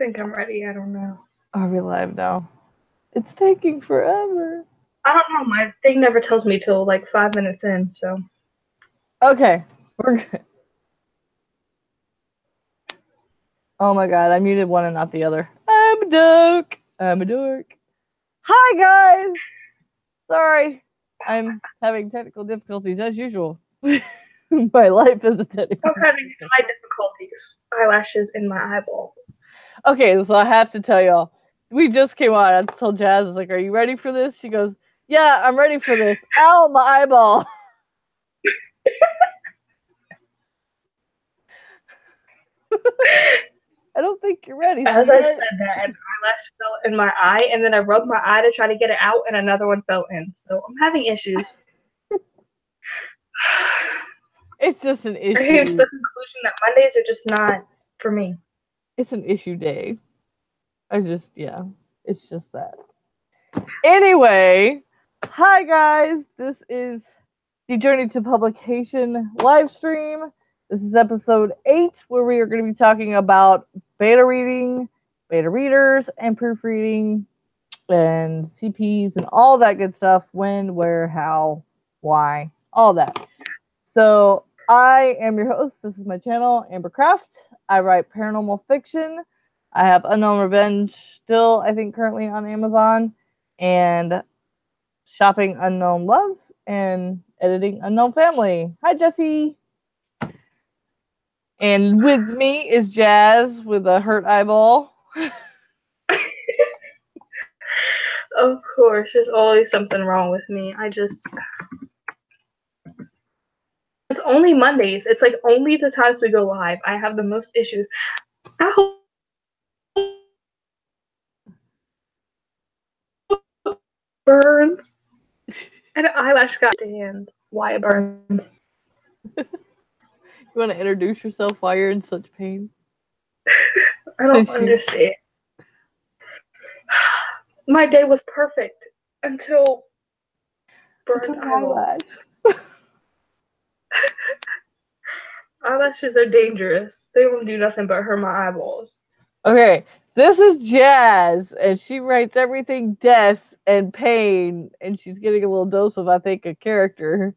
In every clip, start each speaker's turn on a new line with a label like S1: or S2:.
S1: think I'm ready. I don't know.
S2: Are we live now? It's taking forever.
S1: I don't know. My thing never tells me till like 5 minutes in, so.
S2: Okay, we're good. Oh my god, I muted one and not the other. I'm a dork. I'm a dork. Hi guys! Sorry, I'm having technical difficulties as usual. My life is a technical
S1: I'm having eye difficulties. Eyelashes in my eyeball.
S2: Okay, so I have to tell y'all. We just came on. I told Jazz, I was like, are you ready for this? She goes, yeah, I'm ready for this. Ow, my eyeball. I don't think you're ready.
S1: As I said that, an eyelash fell in my eye, and then I rubbed my eye to try to get it out, and another one fell in. So I'm having issues.
S2: It's just an issue.
S1: I came to the conclusion that Mondays are just not for me.
S2: It's an issue day. It's just that. Anyway, hi guys. This is the Journey to Publication live stream. This is episode 8, where we are going to be talking about beta reading, beta readers, and proofreading, and CPs, and all that good stuff. When, where, how, why, all that. So I am your host. This is my channel, Ambercraft. I write paranormal fiction. I have Unknown Revenge still, I think, currently on Amazon, and Shopping Unknown Love, and editing Unknown Family. Hi, Jesse. And with me is Jazz with a hurt eyeball.
S1: Of course, there's always something wrong with me. It's only Mondays. It's like only the times we go live. I have the most issues. Ow! Burns. And an eyelash got to hand. Why it burns.
S2: You want to introduce yourself why you're in such pain?
S1: I don't understand. My day was perfect until burned eyeballs. Eyelashes are dangerous. They won't do nothing but hurt my eyeballs.
S2: Okay, this is Jazz, and she writes everything death and pain, and she's getting a little dose of, I think, a character.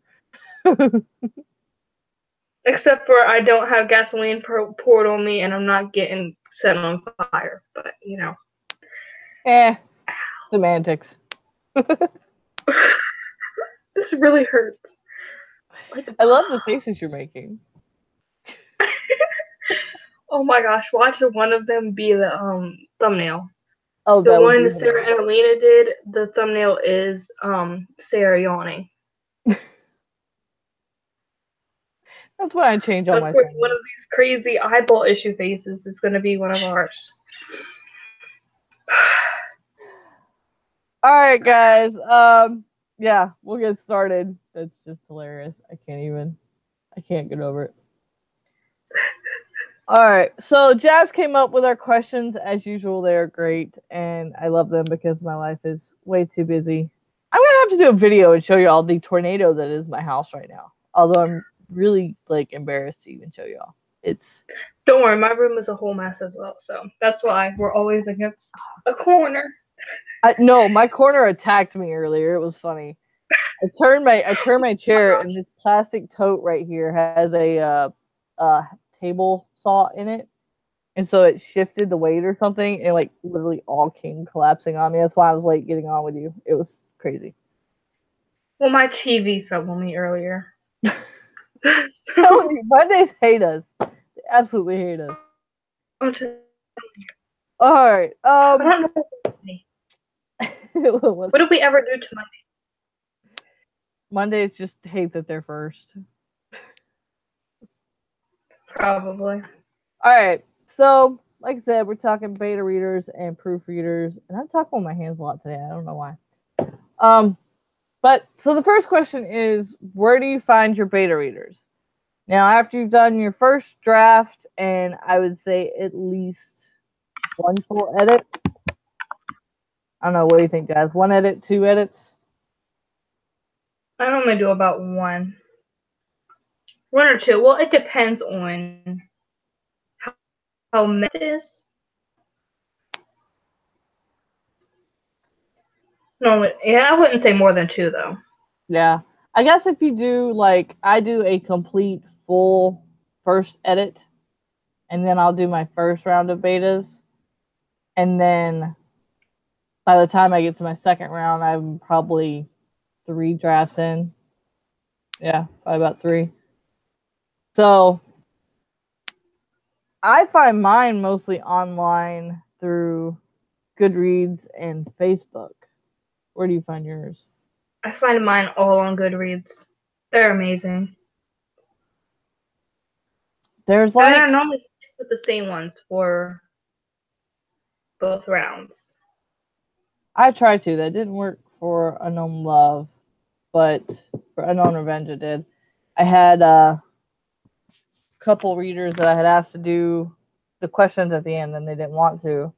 S1: Except for I don't have gasoline poured on me, and I'm not getting set on fire. But, you know.
S2: Semantics.
S1: This really hurts.
S2: I love the faces you're making.
S1: Oh my gosh, watch one of them be the thumbnail.
S2: Oh,
S1: the one Sarah and Alina did, the thumbnail is Sarah yawning.
S2: That's why I change all my
S1: thumbnails. Of course, one of these crazy eyeball issue faces is going to be one of ours.
S2: Alright, guys. Yeah, we'll get started. That's just hilarious. I can't get over it. Alright, so Jazz came up with our questions. As usual, they are great, and I love them because my life is way too busy. I'm going to have to do a video and show you all the tornado that is my house right now. Although I'm really, embarrassed to even show y'all.
S1: Don't worry, my room is a whole mess as well, so that's why we're always against a corner.
S2: No, my corner attacked me earlier. It was funny. I turned my chair, and this plastic tote right here has a table saw in it, and so it shifted the weight or something, and literally all came collapsing on me. That's why I was late getting on with you. It was crazy.
S1: Well, my TV fell on me earlier.
S2: Tell me, Mondays hate us. They absolutely hate us. All right.
S1: I don't know. What did we ever do to Monday?
S2: Mondays just hate that they're first.
S1: Probably.
S2: All right. So, like I said, we're talking beta readers and proofreaders, and I'm talking with my hands a lot today. I don't know why. But so the first question is, where do you find your beta readers? Now, after you've done your first draft, and I would say at least one full edit. I don't know. What do you think, guys? 1 edit, 2 edits?
S1: I normally do about 1. 1 or 2. Well, it depends on how many it is. Normally, yeah, I wouldn't say more than 2 though.
S2: Yeah. I guess if you do, like, I do a complete full first edit, and then I'll do my first round of betas. And then by the time I get to my second round, I'm probably 3 drafts in. Yeah, probably about 3. So I find mine mostly online through Goodreads and Facebook. Where do you find yours?
S1: I find mine all on Goodreads. They're amazing.
S2: There's
S1: And then I
S2: like,
S1: normally stick with the same ones for both rounds.
S2: I tried to. That didn't work for Unknown Love, but for Unknown Revenge it did. I had a couple readers that I had asked to do the questions at the end and they didn't want to.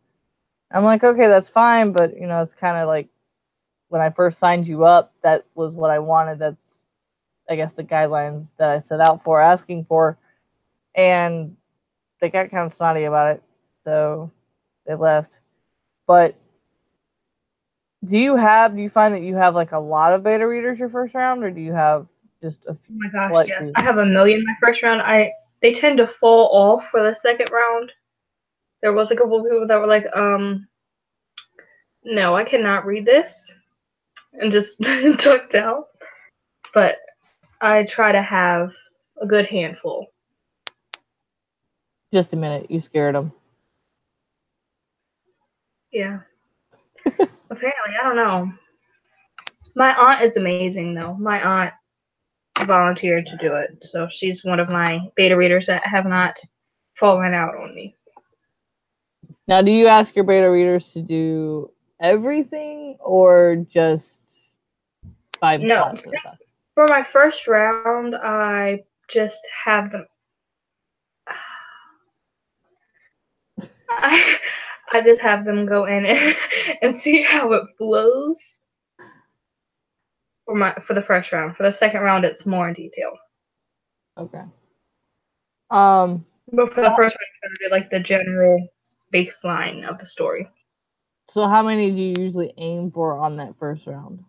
S2: I'm like, okay, that's fine, but you know, it's kind of like when I first signed you up, that was what I wanted. That's, I guess, the guidelines that I set out for asking for. And they got kind of snotty about it, so they left. But do you find that you have like a lot of beta readers your first round, or do you have just a few?
S1: Oh my gosh, yes. I have a million my first round. They tend to fall off for the second round. There was a couple of people that were like, no, I cannot read this, and just tucked out. But I try to have a good handful.
S2: Just a minute, you scared them.
S1: Yeah. Apparently, I don't know. My aunt is amazing, though. My aunt volunteered to do it, so she's one of my beta readers that have not fallen out on me.
S2: Now, do you ask your beta readers to do everything, or just 5
S1: No. For my first round, I just have them. I just have them go in and see how it flows for the first round. For the second round, it's more in detail.
S2: Okay.
S1: But for the first round, it's gonna be like the general baseline of the story.
S2: So how many do you usually aim for on that first round?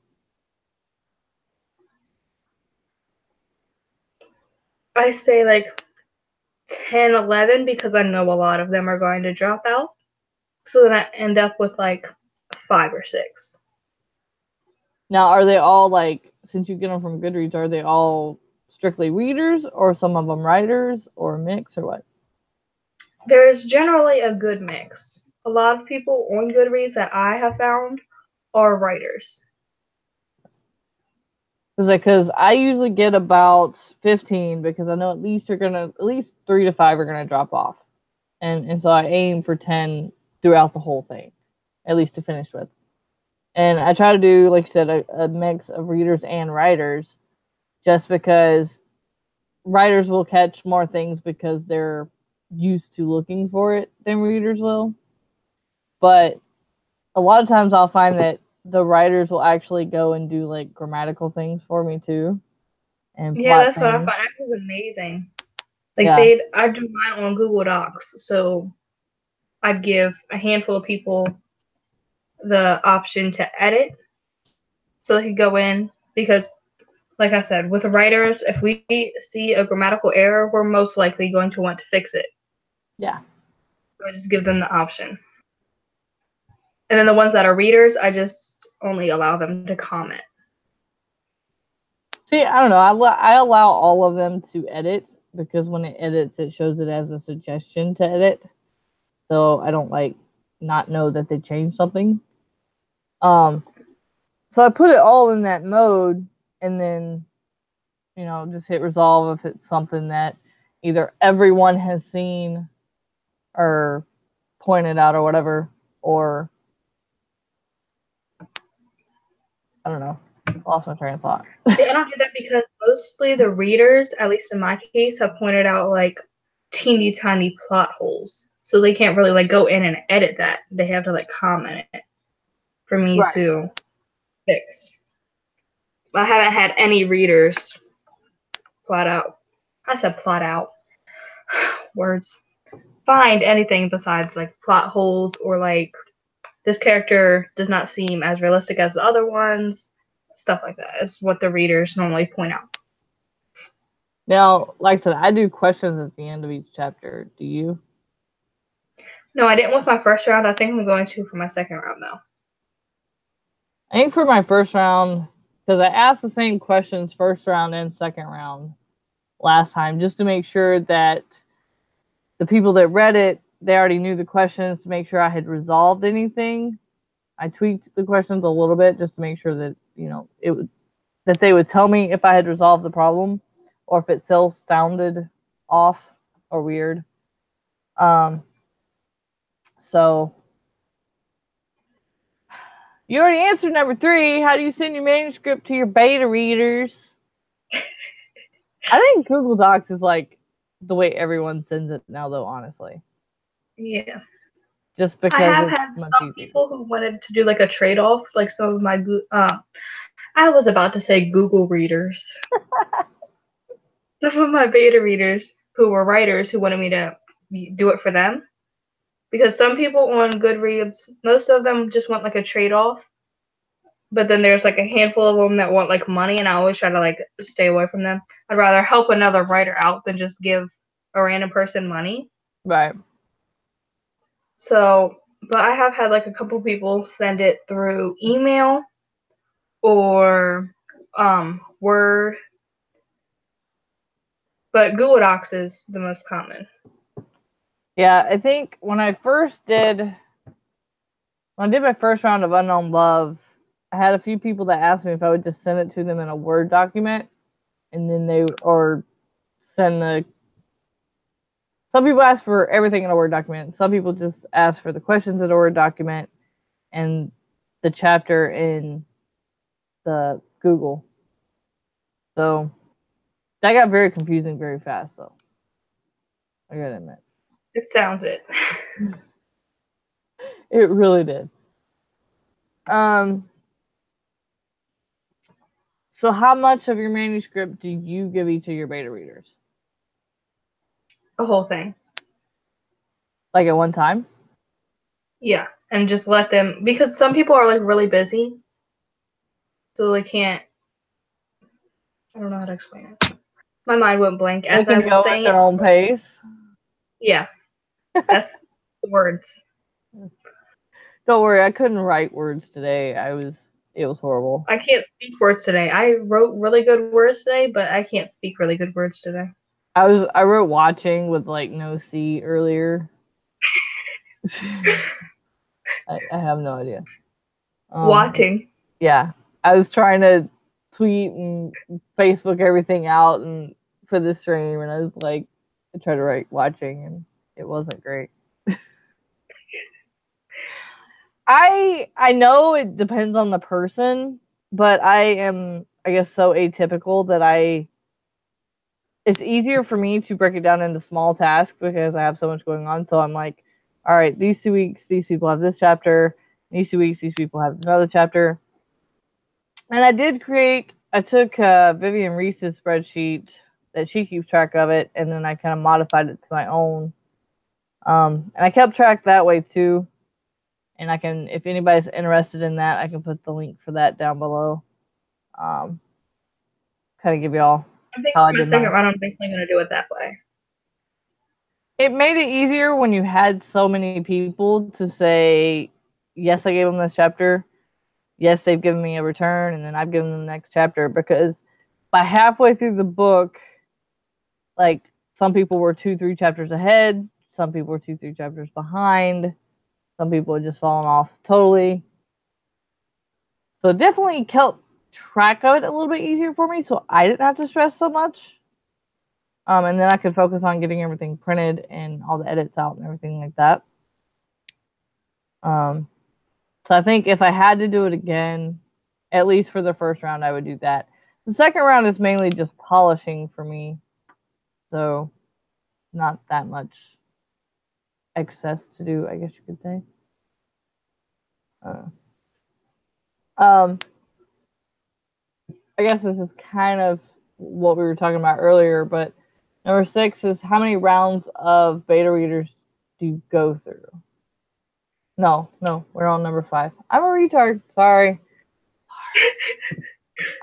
S1: I say like 10, 11 because I know a lot of them are going to drop out. So then I end up with like 5 or 6.
S2: Now, are they all like, since you get them from Goodreads, are they all strictly readers, or some of them writers, or a mix, or what?
S1: There's generally a good mix. A lot of people on Goodreads that I have found are writers.
S2: Because I usually get about 15, because I know at least 3 to 5 are gonna drop off, and so I aim for 10 throughout the whole thing, at least to finish with. And I try to do, like you said, a mix of readers and writers, just because writers will catch more things because they're used to looking for it than readers will. But a lot of times I'll find that the writers will actually go and do like grammatical things for me too. And
S1: Yeah, that's
S2: things.
S1: what I find. That was amazing. Like I do mine on Google Docs, so I'd give a handful of people the option to edit so they could go in because like I said, with writers, if we see a grammatical error, we're most likely going to want to fix it.
S2: Yeah.
S1: So I just give them the option. And then the ones that are readers, I just only allow them to comment.
S2: See, I don't know. I allow all of them to edit because when it edits, it shows it as a suggestion to edit. So I don't like not know that they changed something. So I put it all in that mode, and then, you know, just hit resolve if it's something that either everyone has seen or pointed out or whatever, or I don't know. Lost my train of thought.
S1: I don't do that because mostly the readers, at least in my case, have pointed out like teeny tiny plot holes. So they can't really like go in and edit that. They have to like comment it for me to fix. I haven't had any readers plot out. I said plot out. Words. Find anything besides like plot holes or like this character does not seem as realistic as the other ones. Stuff like that is what the readers normally point out.
S2: Now, like I said, I do questions at the end of each chapter. Do you?
S1: No, I didn't with my first round. I think I'm going to for my second round, though.
S2: I think for my first round, because I asked the same questions first round and second round last time, just to make sure that the people that read it, they already knew the questions to make sure I had resolved anything. I tweaked the questions a little bit just to make sure that, that they would tell me if I had resolved the problem or if it still sounded off or weird. So you already answered number 3. How do you send your manuscript to your beta readers? I think Google Docs is like the way everyone sends it now, though, honestly.
S1: Yeah.
S2: Just because
S1: I have had some people who wanted to do like a trade-off, like some of my I was about to say Google readers. Some of my beta readers who were writers who wanted me to do it for them. Because some people on Goodreads, most of them just want like a trade-off. But then there's like a handful of them that want like money, and I always try to like stay away from them. I'd rather help another writer out than just give a random person money.
S2: Right.
S1: So, but I have had like a couple people send it through email or Word. But Google Docs is the most common.
S2: Yeah, I think when I did my first round of Unknown Love, I had a few people that asked me if I would just send it to them in a Word document, and then some people ask for everything in a Word document. Some people just ask for the questions in a Word document and the chapter in the Google. So that got very confusing very fast, though. I gotta admit.
S1: It sounds it.
S2: It really did. So how much of your manuscript do you give each of your beta readers?
S1: The whole thing.
S2: Like at one time?
S1: Yeah, and just let them, because some people are like really busy, so they can't. I don't know how to explain it. My mind went blank as
S2: They
S1: I
S2: can
S1: was
S2: go
S1: saying
S2: at their own pace.
S1: Yeah, that's the words.
S2: Don't worry, I couldn't write words today. It was horrible.
S1: I can't speak words today. I wrote really good words today, but I can't speak really good words today.
S2: I wrote watching with like no C earlier. I have no idea.
S1: Watching.
S2: Yeah. I was trying to tweet and Facebook everything out and for the stream, and I was like, I tried to write watching and it wasn't great. I know it depends on the person, but I am, I guess, so atypical that it's easier for me to break it down into small tasks because I have so much going on. So I'm like, all right, these 2 weeks, these people have this chapter. These 2 weeks, these people have another chapter. And I took Vivian Reese's spreadsheet that she keeps track of it, and then I kind of modified it to my own. And I kept track that way too. And I can, if anybody's interested in that, I can put the link for that down below. Kind of give y'all
S1: how I did my second round. I'm definitely going to do it that way.
S2: It made it easier when you had so many people to say, yes, I gave them this chapter. Yes, they've given me a return, and then I've given them the next chapter, because by halfway through the book, like, some people were 2-3 chapters ahead, some people were 2-3 chapters behind, some people had just fallen off totally. So it definitely kept track of it a little bit easier for me, so I didn't have to stress so much. And then I could focus on getting everything printed and all the edits out and everything like that. So I think if I had to do it again, at least for the first round, I would do that. The second round is mainly just polishing for me. So not that much excess to do, I guess you could say. I guess this is kind of what we were talking about earlier, but number 6 is how many rounds of beta readers do you go through? No, we're on number 5. I'm a retard. Sorry.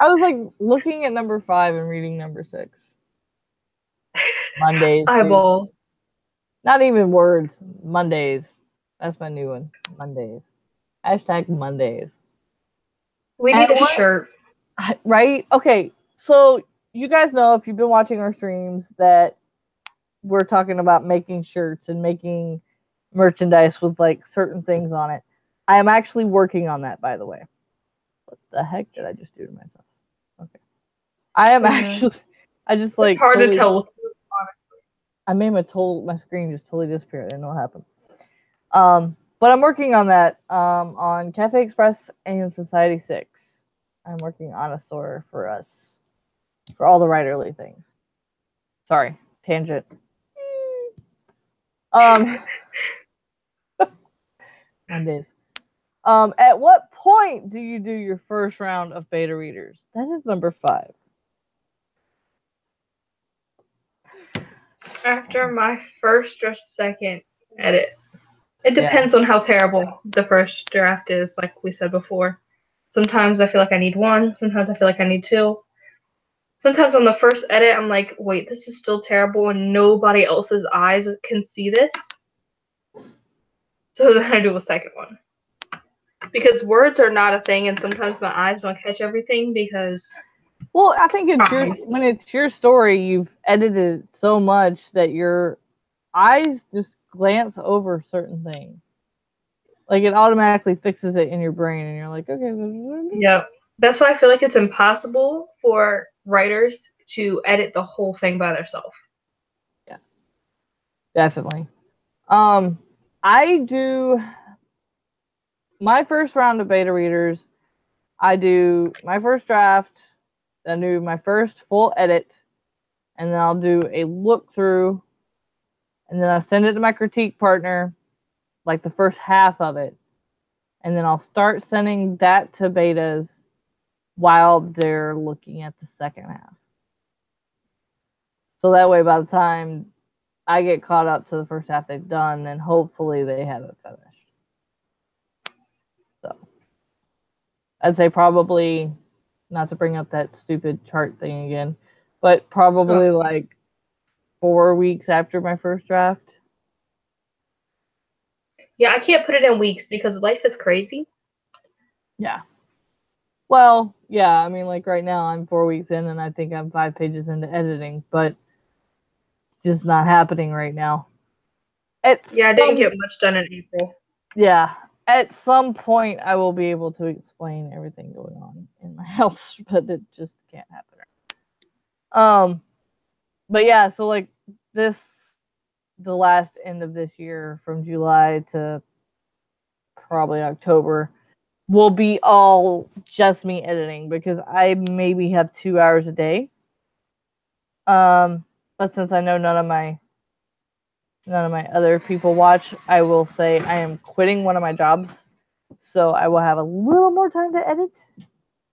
S2: I was like looking at number 5 and reading number 6. Mondays.
S1: Eyeballs.
S2: Dude. Not even words. Mondays. That's my new one. Mondays. Hashtag Mondays.
S1: We need a shirt.
S2: Right? Okay. So you guys know, if you've been watching our streams, that we're talking about making shirts and making merchandise with like certain things on it. I am actually working on that, by the way. What the heck did I just do to myself? Okay. I am actually, I just like.
S1: It's hard to tell, honestly.
S2: I made my screen just totally disappear. I didn't know what happened. But I'm working on that on Cafe Express and Society 6. I'm working on a store for us for all the writerly things. Sorry, tangent. Mondays. At what point do you do your first round of beta readers? That is number 5.
S1: After my first or second edit. It depends on how terrible the first draft is, like we said before. Sometimes I feel like I need 1. Sometimes I feel like I need 2. Sometimes on the first edit, I'm like, wait, this is still terrible and nobody else's eyes can see this. So then I do a second one. Because words are not a thing, and sometimes my eyes don't catch everything because...
S2: Well, I think when it's your story, you've edited it so much that your eyes just glance over certain things. Like, it automatically fixes it in your brain, and you're like, okay.
S1: Yeah. That's why I feel like it's impossible for writers to edit the whole thing by themselves.
S2: Yeah. Definitely. I do my first round of beta readers. I do my first draft, then do my first full edit, and then I'll do a look through, and then I send it to my critique partner, like the first half of it, and then I'll start sending that to betas while they're looking at the second half. So that way, by the time I get caught up to the first half they've done, then hopefully they have it finished. So I'd say probably, not to bring up that stupid chart thing again, but probably like 4 weeks after my first draft.
S1: Yeah, I can't put it in weeks because life is crazy.
S2: Yeah. Well, yeah, I mean, like right now I'm 4 weeks in and I think I'm 5 pages into editing, but it's just not happening right now.
S1: I didn't get much done in April.
S2: Yeah. At some point I will be able to explain everything going on in my house, but it just can't happen. But yeah, so like the last end of this year, from July to probably October, will be all just me editing because I maybe have 2 hours a day. But since I know none of my other people watch, I will say I am quitting one of my jobs, so I will have a little more time to edit.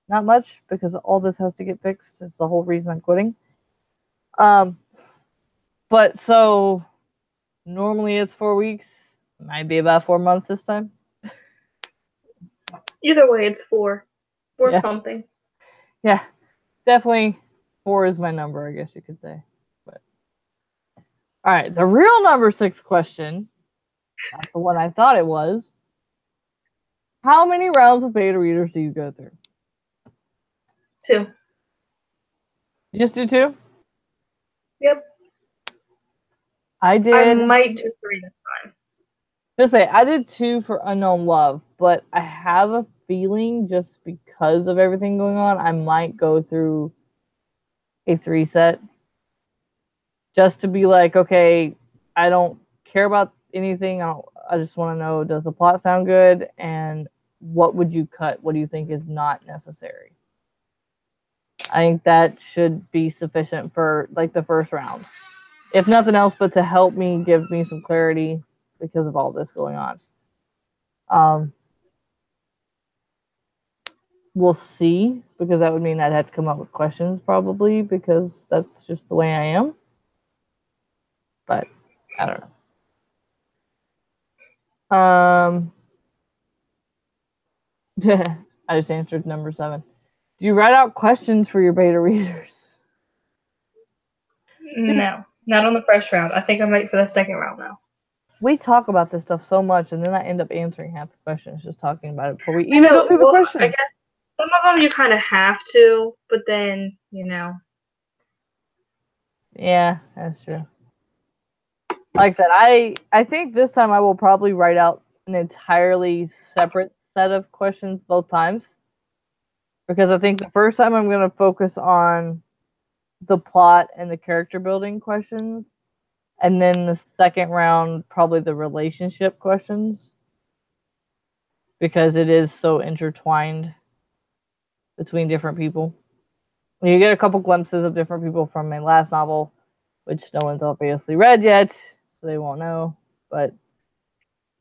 S2: Not much, because all this has to get fixed. It's the whole reason I'm quitting. But so normally it's 4 weeks. Might be about 4 months this time.
S1: Either way, it's 4. 4 something.
S2: Yeah, definitely 4 is my number, I guess you could say. But all right, the real number 6 question, not the one I thought it was. How many rounds of beta readers do you go through?
S1: 2.
S2: You just do 2?
S1: Yep.
S2: I
S1: might do 3 this time.
S2: Just say I did 2 for Unknown Love, but I have a feeling just because of everything going on, I might go through a 3 set. Just to be like, okay, I don't care about anything. I just want to know, does the plot sound good? And what would you cut? What do you think is not necessary? I think that should be sufficient for like the first round. If nothing else, but to help me, give me some clarity because of all this going on. We'll see, because that would mean I'd have to come up with questions probably, because that's just the way I am. But I don't know. I just answered number 7. Do you write out questions for your beta readers?
S1: No, not on the first round. I think I'm waiting for the second round now.
S2: We talk about this stuff so much, and then I end up answering half the questions just talking about it before we even go through the questions.
S1: I guess some of them you kind of have to, but then,
S2: Yeah, that's true. Like I said, I think this time I will probably write out an entirely separate set of questions both times. Because I think the first time I'm going to focus on the plot and the character building questions. And then the second round, probably the relationship questions. Because it is so intertwined between different people. You get a couple glimpses of different people from my last novel, which no one's obviously read yet, so they won't know. But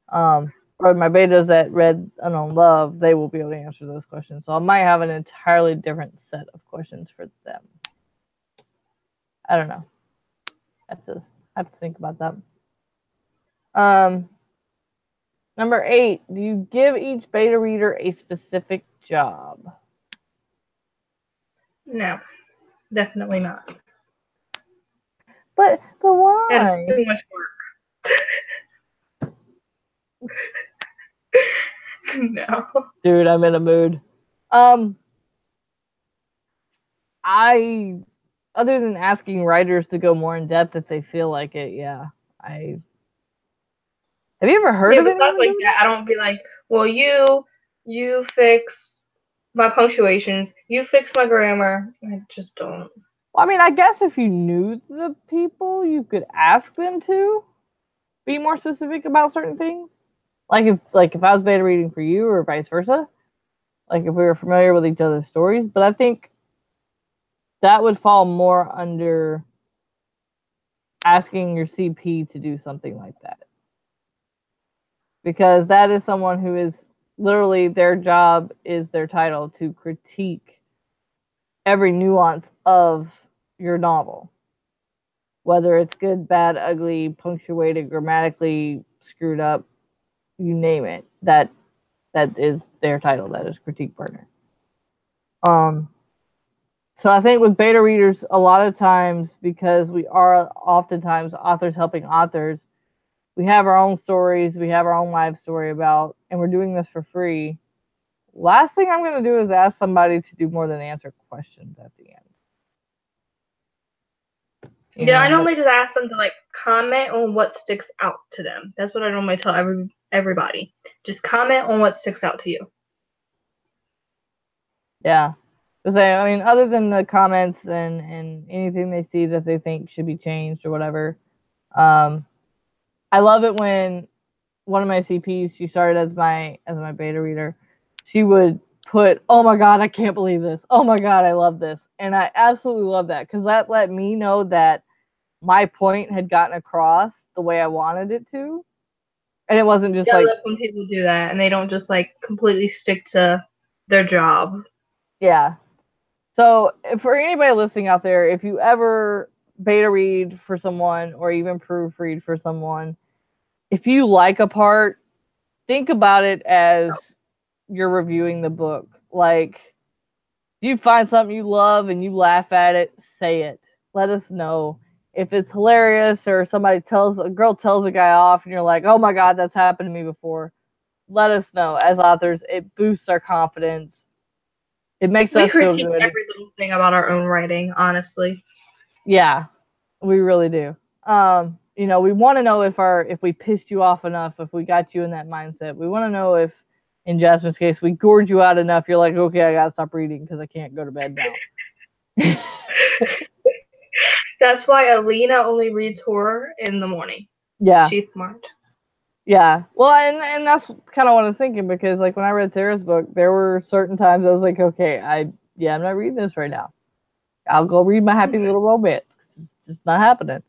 S2: for my betas that read Unknown Love, they will be able to answer those questions. So I might have an entirely different set of questions for them. I don't know. I have to think about that. Number 8, do you give each beta reader a specific job?
S1: No, definitely not.
S2: But why?
S1: That is too much work. No.
S2: Dude, I'm in a mood. Other than asking writers to go more in depth if they feel like it, yeah. Have you ever heard of it?
S1: Besides like that, I don't be like, well, you fix my punctuations, you fix my grammar. I just don't.
S2: Well, I mean, I guess if you knew the people, you could ask them to be more specific about certain things. Like if I was beta reading for you or vice versa. Like if we were familiar with each other's stories. But I think that would fall more under asking your CP to do something like that. Because that is someone who is literally, their job is their title to critique every nuance of your novel. Whether it's good, bad, ugly, punctuated, grammatically screwed up, you name it. That is their title. That is critique partner. So I think with beta readers, a lot of times, because we are oftentimes authors helping authors, we have our own stories, we have our own life story about, and we're doing this for free. Last thing I'm going to do is ask somebody to do more than answer questions at the end.
S1: I normally just ask them to like comment on what sticks out to them. That's what I normally tell everybody. Just comment on what sticks out to you.
S2: Yeah. Because I mean, other than the comments and anything they see that they think should be changed or whatever, I love it when one of my CPs, she started as my beta reader, she would put, "Oh my God, I can't believe this. Oh my God, I love this." And I absolutely love that because that let me know that my point had gotten across the way I wanted it to. And it wasn't just like... I love
S1: when people do that and they don't just like completely stick to their job.
S2: Yeah. So for anybody listening out there, if you ever beta read for someone or even proofread for someone, if you like a part, think about it as you're reviewing the book. Like, you find something you love and you laugh at it, say it. Let us know. If it's hilarious or a girl tells a guy off and you're like, "Oh my God, that's happened to me before," let us know. As authors, it boosts our confidence. It makes us feel good.
S1: Every little thing about our own writing, honestly.
S2: Yeah, we really do. We want to know if we pissed you off enough, if we got you in that mindset. We want to know if, in Jasmine's case, we gored you out enough. You're like, okay, I gotta stop reading because I can't go to bed now.
S1: That's why Alina only reads horror in the morning.
S2: Yeah,
S1: she's smart.
S2: Yeah, well, and that's kind of what I was thinking, because like when I read Sarah's book, there were certain times I was like, okay, I'm not reading this right now. I'll go read my happy little romance. It's just not happening.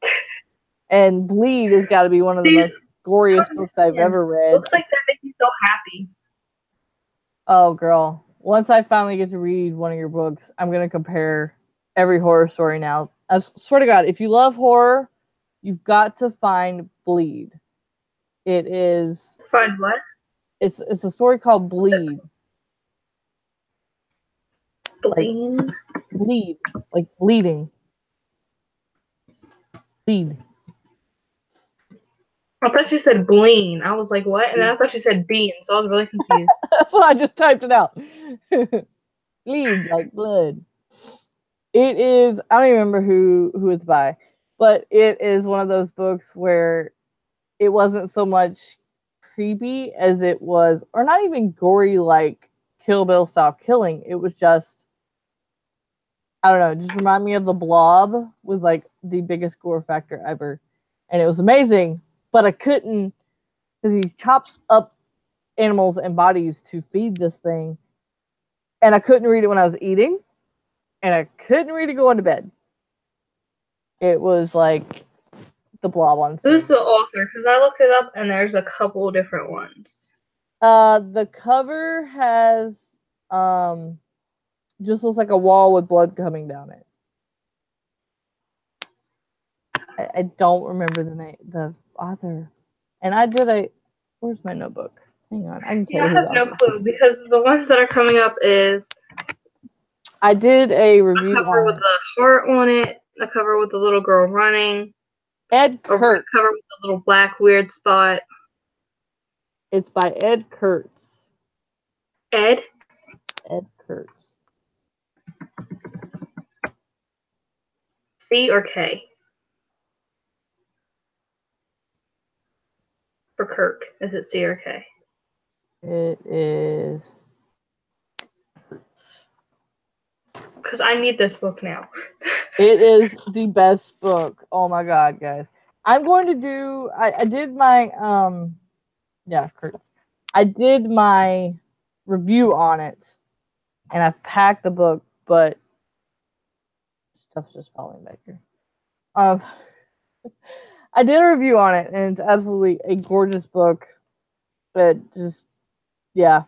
S2: And Bleed has got to be one of the most glorious books I've ever read.
S1: Looks like that makes me so happy.
S2: Oh, girl. Once I finally get to read one of your books, I'm going to compare every horror story now. I swear to God, if you love horror, you've got to find Bleed. It is...
S1: Find what?
S2: It's a story called Bleed.
S1: Bleen?
S2: Bleed. Like bleeding. Bleed.
S1: I thought you said bleen. I was like, what? And then I thought you said bean, so I was really confused.
S2: That's why I just typed it out. Bleed, like blood. It is, I don't even remember who it's by, but it is one of those books where it wasn't so much creepy as it was, or not even gory like Kill Bill style killing. It was just, I don't know, just remind me of The Blob was like the biggest gore factor ever. And it was amazing, but I couldn't, because he chops up animals and bodies to feed this thing. And I couldn't read it when I was eating. And I couldn't read it going to bed. It was like The Blob on scene.
S1: Who's the author? Because I looked it up and there's a couple different ones.
S2: The cover has just looks like a wall with blood coming down it. I don't remember the name, the author. And I did a, where's my notebook? Hang on, I can tell you.
S1: I have no clue because the ones that are coming up is
S2: I did a review
S1: a cover with the heart on it, a cover with the little girl running,
S2: Ed Kurtz.
S1: A cover with the little black weird spot.
S2: It's by Ed Kurtz.
S1: Ed
S2: Kurtz.
S1: C or K? For Kirk, is it C or K?
S2: It is.
S1: Because I need this book now.
S2: It is the best book. Oh my god, guys. I'm going to do, I did my, yeah, Kurtz. I did my review on it, and I've packed the book, but stuff's just falling back here. I did a review on it, and it's absolutely a gorgeous book. But just, yeah.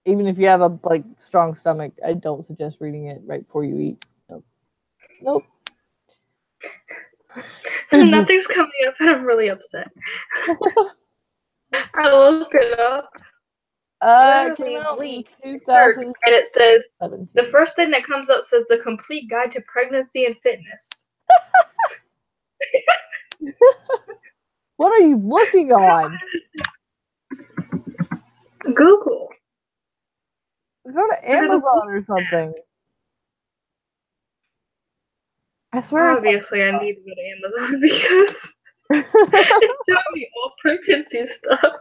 S2: Even if you have a strong stomach, I don't suggest reading it right before you eat. Nope.
S1: Nothing's coming up, and I'm really upset. I looked it up.
S2: It came out in 2000,
S1: and it says the first thing that comes up says the complete guide to pregnancy and fitness.
S2: What are you looking on?
S1: Google.
S2: Go to Amazon or something. I swear.
S1: Obviously, I need to go to Amazon because it's showing me all pregnancy stuff.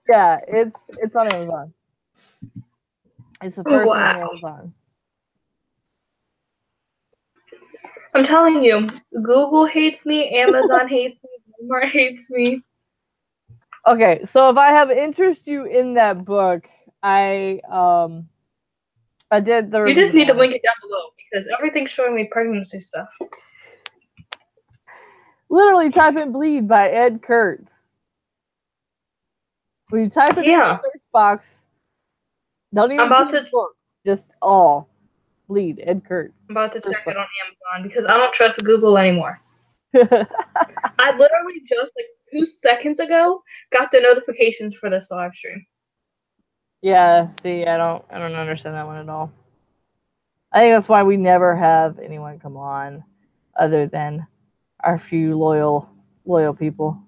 S2: Yeah, it's on Amazon. It's the first one on Amazon.
S1: I'm telling you, Google hates me, Amazon hates me, Walmart hates me.
S2: Okay, so if I have interest you in that book, I did the.
S1: You just need to link it down below because everything's showing me pregnancy stuff.
S2: Literally, type in "Bleed" by Ed Kurtz. When you type it in the search box, don't even put the books, just all "Bleed" Ed Kurtz.
S1: I'm about to check it on Amazon because I don't trust Google anymore. I literally just 2 seconds ago got the notifications for this live stream.
S2: Yeah, see, I don't understand that one at all. I think that's why we never have anyone come on other than our few loyal people.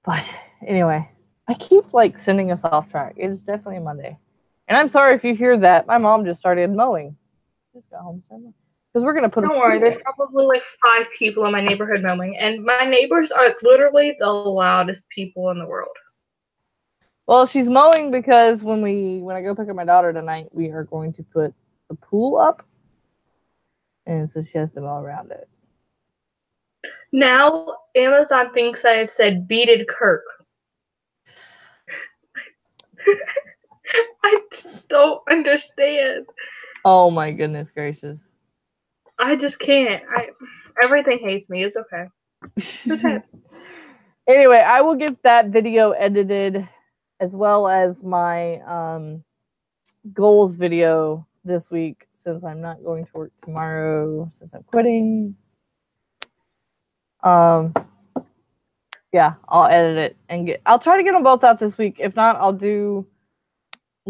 S2: But anyway, I keep sending us off track. It is definitely a Monday. And I'm sorry if you hear that. My mom just started mowing. Just got home. Because we're going to put
S1: Don't worry, there's probably 5 people in my neighborhood mowing. And my neighbors are literally the loudest people in the world.
S2: Well, she's mowing because when I go pick up my daughter tonight, we are going to put the pool up. And so she has to mow around it.
S1: Now, Amazon thinks I said beaded Kirk. I don't understand.
S2: Oh my goodness gracious.
S1: I just can't. Everything hates me. It's okay. It's okay.
S2: Anyway, I will get that video edited as well as my goals video this week since I'm not going to work tomorrow since I'm quitting. Yeah, I'll edit it and I'll try to get them both out this week. If not, I'll do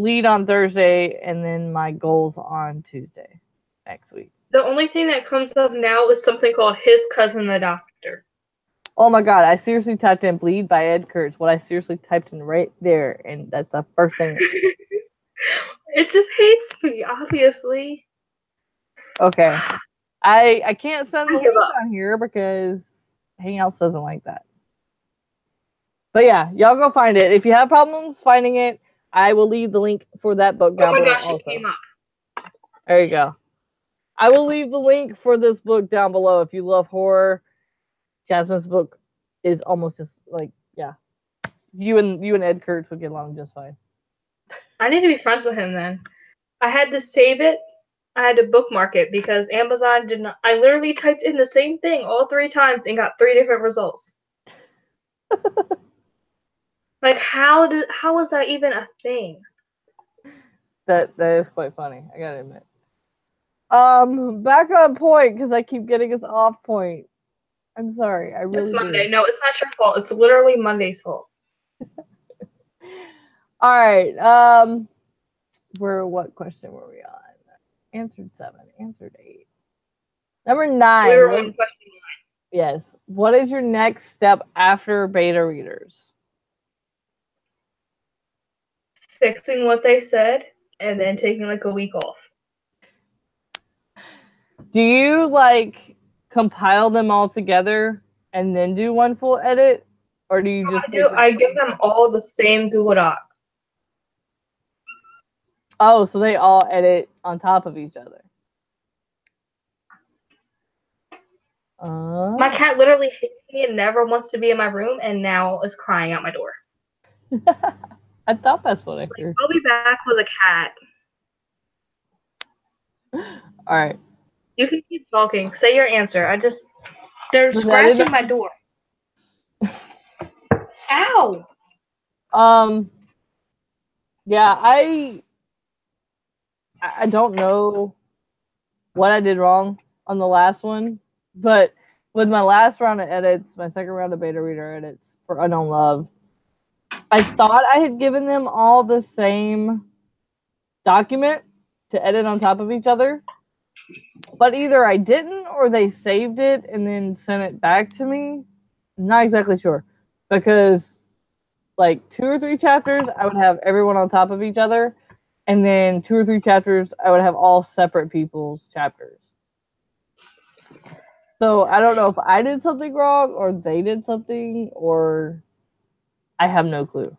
S2: lead on Thursday, and then my goals on Tuesday next week.
S1: The only thing that comes up now is something called His Cousin the Doctor.
S2: Oh my god, I seriously typed in Bleed by Ed Kurtz. What I seriously typed in right there, and that's the first thing.
S1: It just hates me, obviously.
S2: Okay. I can't send the
S1: I give
S2: link
S1: up.
S2: on here because Hangouts doesn't like that. But yeah, y'all go find it. If you have problems finding it, I will leave the link for that book down below.
S1: Oh my gosh,
S2: also.
S1: it came up.
S2: There you go. I will leave the link for this book down below. If you love horror, Jasmine's book is almost just like, yeah. You and Ed Kurtz would get along just fine.
S1: I need to be friends with him then. I had to save it. I had to bookmark it because Amazon did not. I literally typed in the same thing all 3 times and got 3 different results. Like, how is that even a thing?
S2: That is quite funny, I gotta admit. Back on point because I keep getting us off point. I'm sorry, I really
S1: It's Monday.
S2: do.
S1: No, it's not your fault. It's literally Monday's fault.
S2: All right. What question were we on? Answered 7. Answered 8. Number 9.
S1: We were on question 9.
S2: Yes. What is your next step after beta readers?
S1: Fixing what they said and then taking like a week off.
S2: Do you like compile them all together and then do one full edit, or do you just?
S1: I give them all the same Google Doc.
S2: Oh, so they all edit on top of each other.
S1: My cat literally hates me and never wants to be in my room, and now is crying out my door.
S2: I thought that's what I heard.
S1: I'll be back with a cat.
S2: All right.
S1: You can keep talking. Say your answer. They're scratching my door. Ow!
S2: Yeah, I don't know what I did wrong on the last one, but with my last round of edits, my second round of beta reader edits for Unknown Love, I thought I had given them all the same document to edit on top of each other, but either I didn't or they saved it and then sent it back to me. I'm not exactly sure, because like 2 or 3 chapters I would have everyone on top of each other, and then 2 or 3 chapters I would have all separate people's chapters. So I don't know if I did something wrong or they did something, or I have no clue.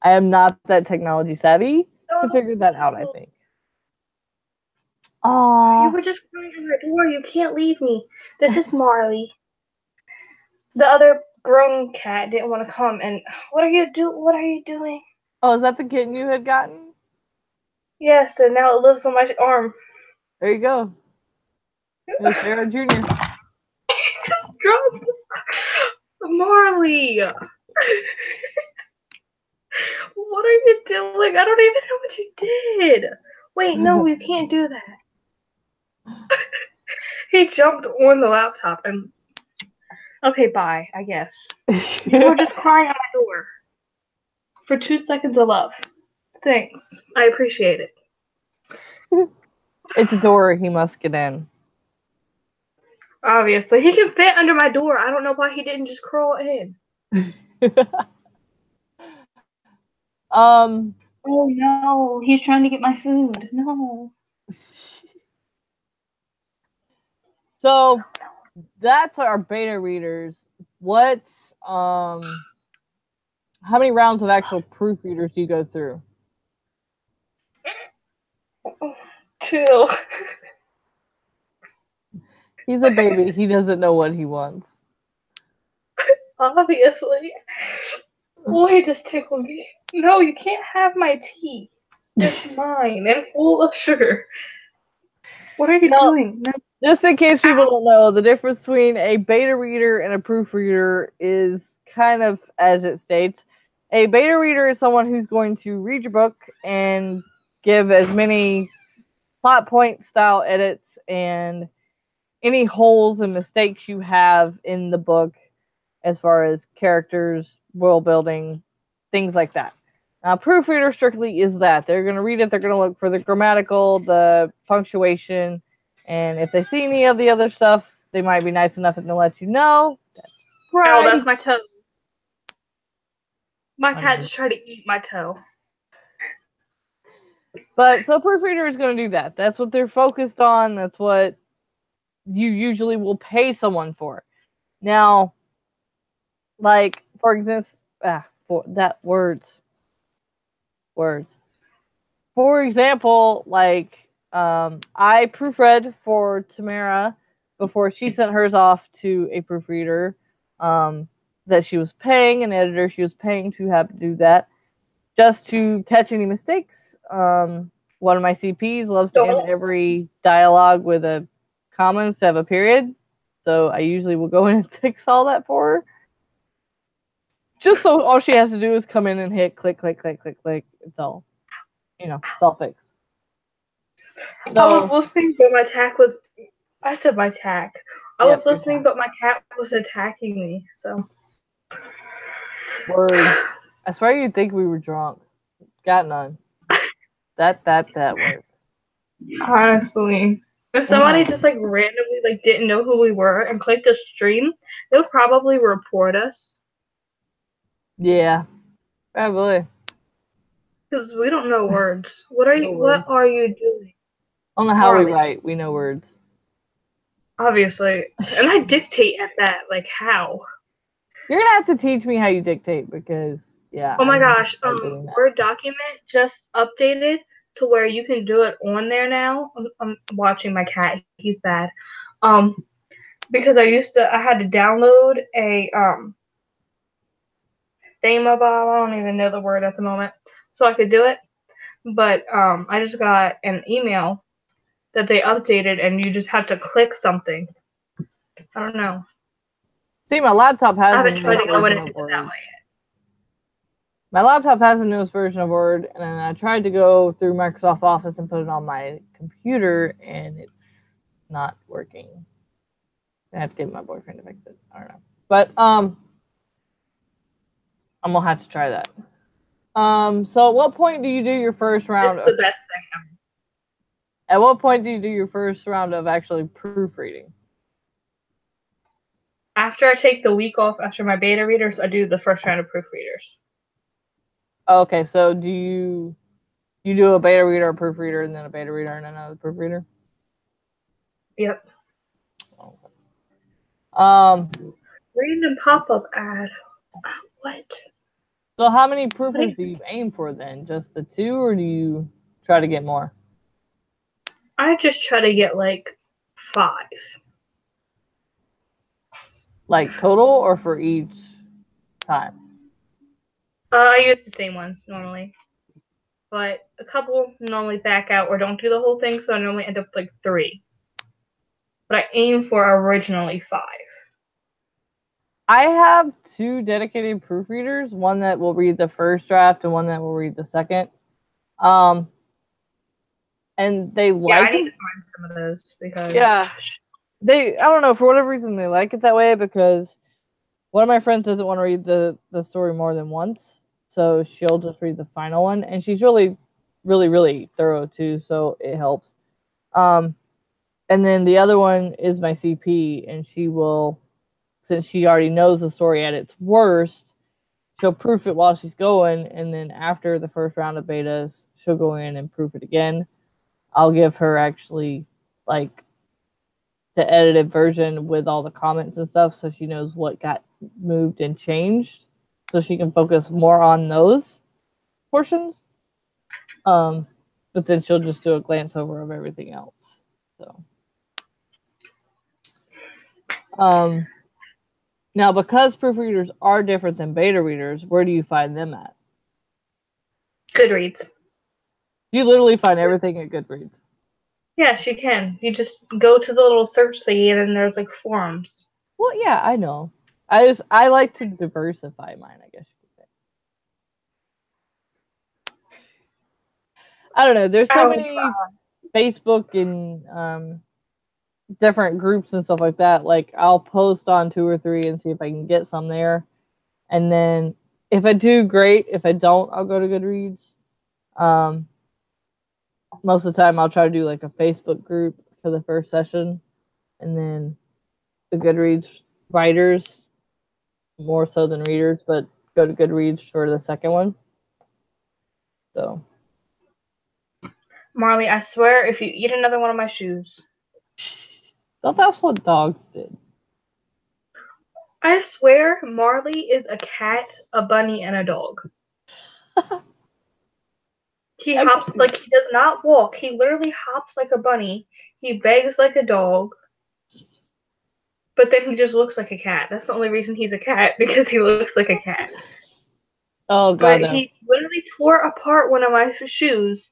S2: I am not that technology savvy to figure that out, I think.
S1: Oh, you were just crying on your door. You can't leave me. This is Marley. The other grown cat didn't want to come, and what are you doing?
S2: Oh, is that the kitten you had gotten?
S1: Yes, and now it lives on my arm.
S2: There you go. It's Sarah Jr.
S1: Just dropped Marley. What are you doing? I don't even know what you did. Wait, no, you can't do that. He jumped on the laptop and... Okay, bye, I guess. You were just crying on my door. For 2 seconds of love. Thanks. I appreciate it.
S2: It's a door he must get in.
S1: Obviously. He can fit under my door. I don't know why he didn't just crawl in. Oh no, he's trying to get my food. No.
S2: So that's our beta readers. What how many rounds of actual proofreaders do you go through?
S1: 2.
S2: He's a baby. He doesn't know what he wants.
S1: Obviously. Boy, just tickled me. No, you can't have my tea. It's mine and full of sugar. What are you doing? No.
S2: Just in case people don't know, the difference between a beta reader and a proofreader is kind of as it states. A beta reader is someone who's going to read your book and give as many plot point style edits and any holes and mistakes you have in the book as far as characters, world building, things like that. Now, proofreader strictly is that. They're going to read it, they're going to look for the grammatical, the punctuation, and if they see any of the other stuff, they might be nice enough to let you know. That's right.
S1: Oh, that's my toe. My cat just tried to eat my toe.
S2: But so proofreader is going to do that. That's what they're focused on. That's what you usually will pay someone for. Now, like, for instance, words. For example, like, I proofread for Tamara before she sent hers off to a proofreader that she was paying, an editor she was paying to have to do that, just to catch any mistakes. One of my CPs loves to end every dialogue with a comma instead of a period, so I usually will go in and fix all that for her. Just so all she has to do is come in and hit click, click, click, click, click. It's all, it's all fixed.
S1: So, I was listening, but my tack was. I said my tack. I was listening, but my cat was attacking me. So.
S2: Words. I swear you'd think we were drunk. Got none. That works.
S1: Honestly. If somebody just like randomly like didn't know who we were and clicked a stream, they would probably report us.
S2: Yeah. Probably.
S1: Because we don't know words. What are you doing?
S2: I don't know how we write. We know words.
S1: Obviously. And I dictate at that. Like, how?
S2: You're going to have to teach me how you dictate because, yeah.
S1: Oh my gosh. Word document just updated to where you can do it on there now. I'm watching my cat. He's bad. Because I had to download a thingamabob. I don't even know the word at the moment. So I could do it. But I just got an email that they updated and you just have to click something. I don't know.
S2: See, my laptop has
S1: I haven't tried to go in and do it that way yet.
S2: My laptop has the newest version of Word, and I tried to go through Microsoft Office and put it on my computer, and it's not working. I have to get my boyfriend to fix it. I don't know. But I'm gonna have to try that. So at what point do you do your first round?
S1: It's the best thing ever.
S2: At what point do you do your first round of actually proofreading?
S1: After I take the week off after my beta readers, I do the first round of proofreaders.
S2: Okay, so do you do a beta reader, a proofreader, and then a beta reader, and another proofreader?
S1: Yep.
S2: Random
S1: pop-up ad. What?
S2: So how many proofers do you aim for then? Just the 2, or do you try to get more?
S1: I just try to get like 5.
S2: Like total or for each time?
S1: I use the same ones normally. But a couple normally back out or don't do the whole thing, so I normally end up with like 3. But I aim for originally 5.
S2: I have 2 dedicated proofreaders, one that will read the first draft and one that will read the second. And they like
S1: I need to find some of those because
S2: I don't know, for whatever reason they like it that way, because one of my friends doesn't want to read the story more than once, so she'll just read the final one, and she's really, really, really thorough too, so it helps. And then the other one is my CP, and she will, since she already knows the story at its worst, she'll proof it while she's going, and then after the first round of betas, she'll go in and proof it again. I'll give her actually like the edited version with all the comments and stuff, so she knows what got moved and changed, so she can focus more on those portions. But then she'll just do a glance over of everything else. So, now because proofreaders are different than beta readers, where do you find them at?
S1: Goodreads.
S2: You literally find everything at Goodreads.
S1: Yes, you can. You just go to the little search thingy and then there's like forums.
S2: Well, yeah, I know. I like to diversify mine, I guess you could say. I don't know. There's so many Facebook and different groups and stuff like that. Like, I'll post on 2 or 3 and see if I can get some there. And then If I do, great. If I don't, I'll go to Goodreads. Most of the time, I'll try to do like a Facebook group for the first session, and then the Goodreads writers, more so than readers, but go to Goodreads for the second one. So,
S1: Marley, I swear, if you eat another one of my shoes.
S2: that's what dogs did.
S1: I swear, Marley is a cat, a bunny, and a dog. He hops, like, he does not walk. He literally hops like a bunny. He begs like a dog. But then he just looks like a cat. That's the only reason he's a cat, because he looks like a cat.
S2: Oh, God.
S1: But he literally tore apart one of my shoes.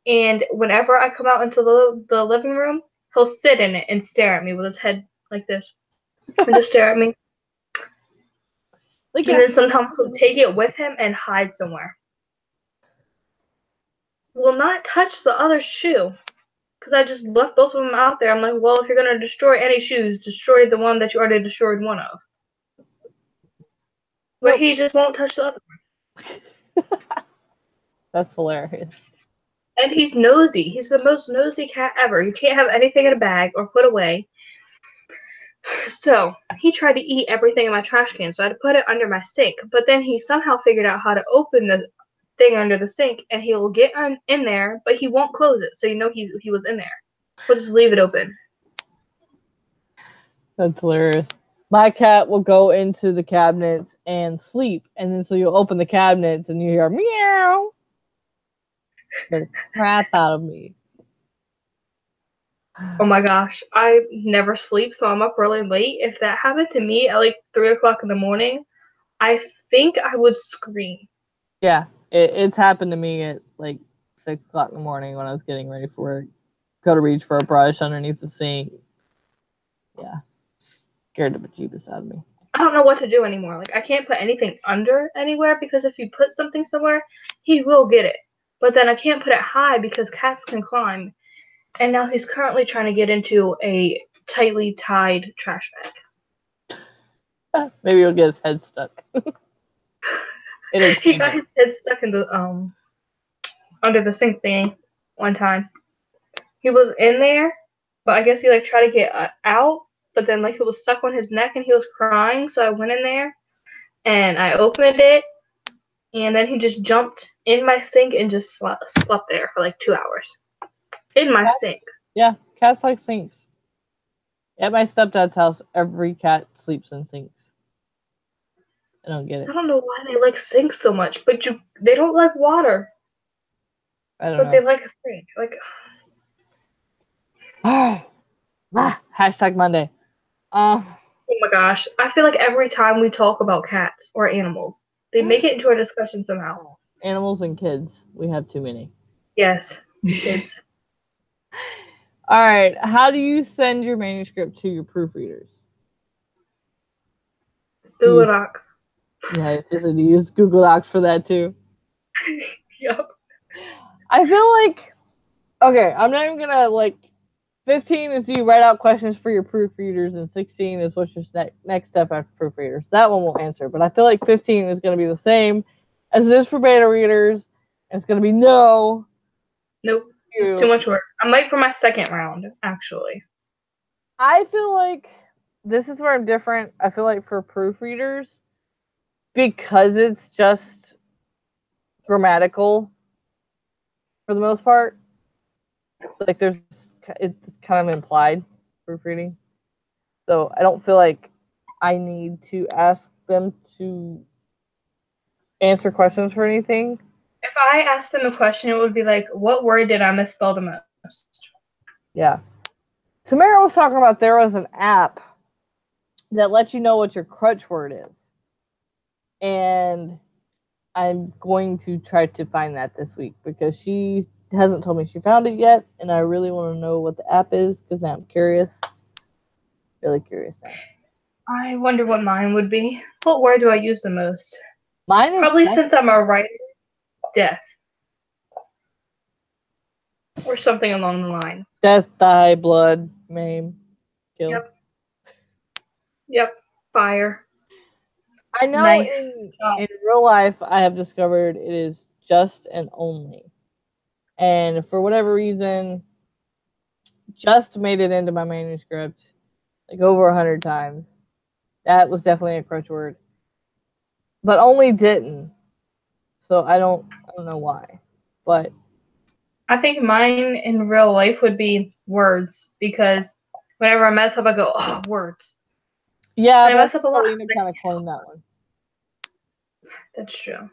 S1: And whenever I come out into the living room, he'll sit in it and stare at me with his head like this. And just stare at me. And then sometimes he'll take it with him and hide somewhere. Will not touch the other shoe. Because I just left both of them out there. I'm like, well, if you're going to destroy any shoes, destroy the one that you already destroyed one of. But he just won't touch the other one.
S2: That's hilarious.
S1: And he's nosy. He's the most nosy cat ever. You can't have anything in a bag or put away. So he tried to eat everything in my trash can, so I had to put it under my sink. But then he somehow figured out how to open the thing under the sink, and he will get in there, but he won't close it, so you know he was in there. We'll just leave it open.
S2: That's hilarious. My cat will go into the cabinets and sleep, and then so you'll open the cabinets and you hear meow. The crap out of me.
S1: Oh my gosh, I never sleep, so I'm up really late. If that happened to me at like 3 o'clock in the morning, I think I would scream.
S2: Yeah, it's happened to me at like 6 o'clock in the morning when I was getting ready for work. Go to reach for a brush underneath the sink. Yeah, scared the bejeebus out of me.
S1: I don't know what to do anymore. Like, I can't put anything under anywhere because if you put something somewhere, he will get it. But then I can't put it high because cats can climb. And now he's currently trying to get into a tightly tied trash bag.
S2: Maybe he'll get his head stuck.
S1: He got his head stuck in the under the sink thing one time. He was in there, but I guess he like tried to get out, but then like it was stuck on his neck and he was crying. So I went in there and I opened it, and then he just jumped in my sink and just slept there for like 2 hours in my sink.
S2: Yeah, cats like sinks. At my stepdad's house, every cat sleeps in sinks. I don't get it.
S1: I don't know why they like sinks so much, but they don't like water.
S2: I don't know.
S1: But they like a sink. Like,
S2: hashtag Monday.
S1: Oh my gosh. I feel like every time we talk about cats or animals, they make it into a discussion somehow.
S2: Animals and kids. We have too many.
S1: Yes, kids.
S2: All right. How do you send your manuscript to your proofreaders?
S1: Google Docs.
S2: Yeah, you use Google Docs for that too.
S1: Yep.
S2: I feel like, okay, I'm not even gonna like. 15 is you write out questions for your proofreaders, and 16 is what's your next step after proofreaders. That one won't answer, but I feel like 15 is going to be the same as it is for beta readers, and it's going to be no.
S1: Nope. It's too much work. I might for my second round, actually.
S2: I feel like this is where I'm different. I feel like for proofreaders, because it's just grammatical for the most part, like it's kind of implied proofreading. So I don't feel like I need to ask them to answer questions for anything.
S1: If I asked them a question, it would be like, what word did I misspell the most?
S2: Yeah. Tamara was talking about there was an app that lets you know what your crutch word is. And I'm going to try to find that this week because she hasn't told me she found it yet, and I really want to know what the app is because now I'm curious. Really curious now.
S1: I wonder what mine would be. What word do I use the most?
S2: Mine is
S1: probably since I'm a writer, death. Or something along the line.
S2: Death, die, blood, maim, kill.
S1: Yep. Fire.
S2: I know
S1: knife.
S2: in real life, I have discovered it is just and only. And for whatever reason, just made it into my manuscript like over 100 times. That was definitely a crutch word. But only didn't. So I don't know why. But
S1: I think mine in real life would be words, because whenever I mess up, I go, oh, words.
S2: yeah,
S1: And I mess up a lot.
S2: Paulina kind of coined that one.
S1: That's true.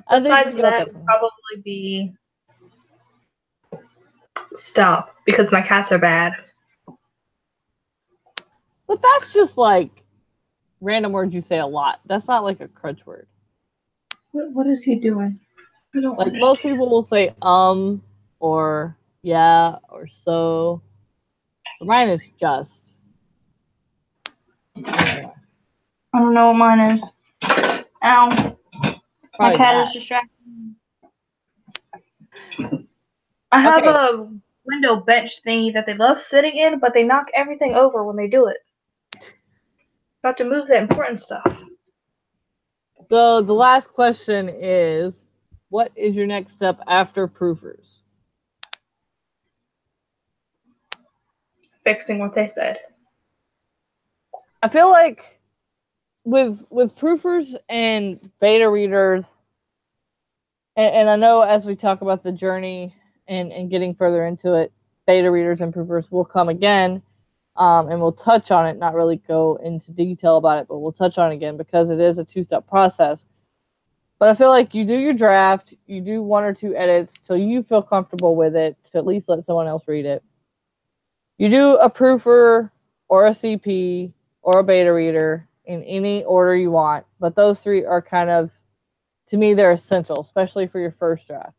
S2: I think
S1: Besides that, it would probably be stop, because my cats are bad.
S2: But that's just like random words you say a lot. That's not like a crutch word.
S1: What is he doing? I don't
S2: like
S1: understand.
S2: most people will say or yeah or so. But mine is just.
S1: I don't know what mine is. Ow. My cat is distracting me. I have a window bench thingy that they love sitting in, but they knock everything over when they do it. Got to move that important stuff.
S2: So the last question is, what is your next step after proofers?
S1: Fixing what they said.
S2: I feel like with proofers and beta readers, and I know as we talk about the journey and getting further into it, beta readers and proofers will come again, and we'll touch on it, not really go into detail about it, but we'll touch on it again because it is a two-step process. But I feel like you do your draft, you do 1 or 2 edits till you feel comfortable with it, to at least let someone else read it. You do a proofer or a CP or a beta reader in any order you want, but those 3 are kind of, to me, they're essential, especially for your first draft.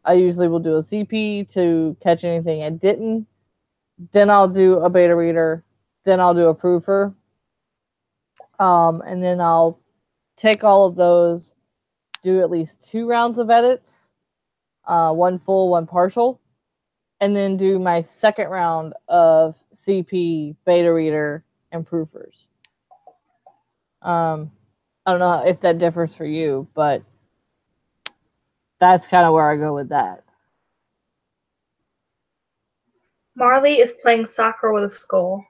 S2: I usually will do a CP to catch anything I didn't. Then I'll do a beta reader. Then I'll do a proofer. And then I'll take all of those, do at least 2 rounds of edits, 1 full, 1 partial, and then do my second round of CP, beta reader, and proofers. I don't know if that differs for you, but that's kind of where I go with that.
S1: Marley is playing soccer with a skull.